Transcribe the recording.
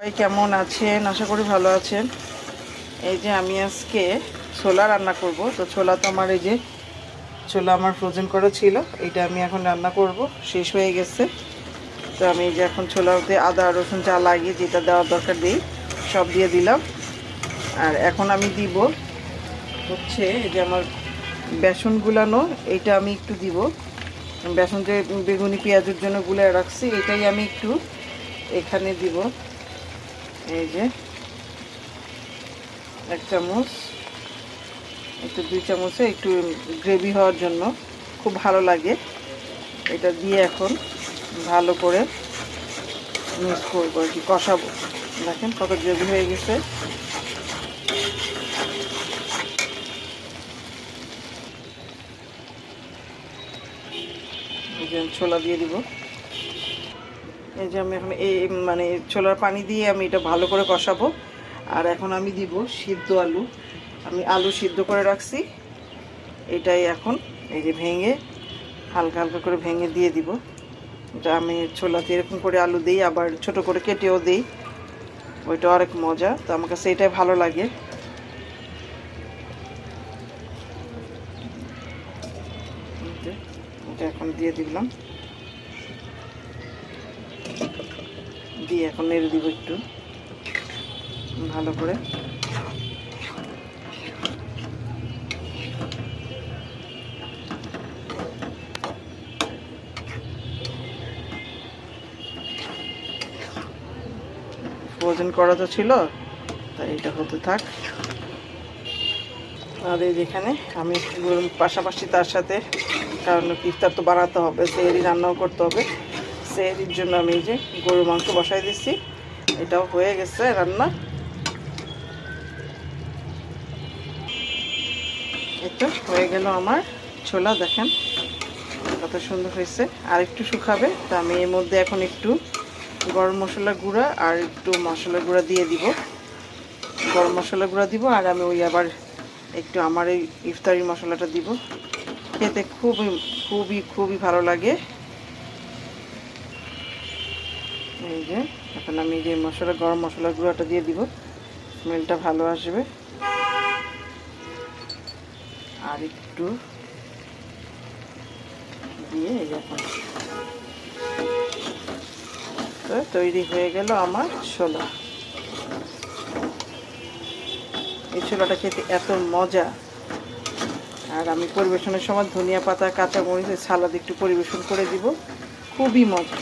সবাই কেমন আছেন? আশা করি ভালো আছেন। এই যে আমি আজকে ছোলা রান্না করব। তো ছোলা তো আমার এই যে ছোলা আমার ফ্রোজেন করা ছিল, এটা আমি এখন রান্না করব, শেষ হয়ে গেছে। তো আমি এই যে এখন ছোলাতে আদা রসুন যা লাগে যেটা দেওয়ার দরকার দিই সব দিয়ে দিলাম। আর এখন আমি দিব হচ্ছে এই যে আমার বেসন গুলানো, এটা আমি একটু দিব। বেসন যে বেগুনি পেঁয়াজের জন্য গুলায় রাখছি, এটাই আমি একটু এখানে দিব। এই যে 1 চামচ, একটু 2 চামচে একটু গ্রেভি হওয়ার জন্য খুব ভালো লাগে। এটা দিয়ে এখন ভালো করে মিক্স করবো আর কি, কষাবো। দেখেন কত গ্রেভি হয়ে গেছে। এই যে ছোলা দিয়ে দিব। এই যে আমি এখন এই মানে ছোলার পানি দিয়ে আমি এটা ভালো করে কষাবো। আর এখন আমি দিব সিদ্ধ আলু। আমি আলু সিদ্ধ করে রাখছি, এটাই এখন এই যে ভেঙে হালকা হালকা করে ভেঙে দিয়ে দিব। এটা আমি ছোলাতে এরকম করে আলু দিই, আবার ছোট করে কেটেও দিই, ওইটা অনেক মজা। তো আমার কাছে এটাই ভালো লাগে। এটা এখন দিয়ে দিলাম, দিয়ে এখন নেড়ে দিব একটু ভালো করে। ফ্রোজেন করা তো ছিল, তাই এটা হতে থাক। আর এই যেখানে আমি পাশাপাশি তার সাথে, কারণ ইফতার তো বানাতে হবে, সেহরি রান্নাও করতে হবে। সেহরির জন্য আমি এই যে গরুর মাংস বসাই দিচ্ছি, এটাও হয়ে গেছে রান্না। এটা হয়ে গেল আমার ছোলা। দেখেন কত সুন্দর হয়েছে। আর একটু শুকাবে, তা আমি এর মধ্যে এখন একটু গরম মশলা গুঁড়া আর একটু মশলা গুঁড়া দিয়ে দিব। গরম মশলা গুঁড়া দিব, আর আমি ওই আবার একটু আমার এই ইফতারি মশলাটা দিব। খেতে খুবই খুবই খুবই ভালো লাগে। এই যে এখন আমি যে মশলা গরম মশলা গুঁড়াটা দিয়ে দিব, স্মেলটা ভালো আসবে। আর একটু দিয়ে এখন তো তৈরি হয়ে গেল আমার ছোলা। এই ছোলাটা খেতে এত মজা। আর আমি পরিবেশনের সময় ধনিয়া পাতা কাঁচা মরিচ সালাদ একটু পরিবেশন করে দিব, খুবই মজা।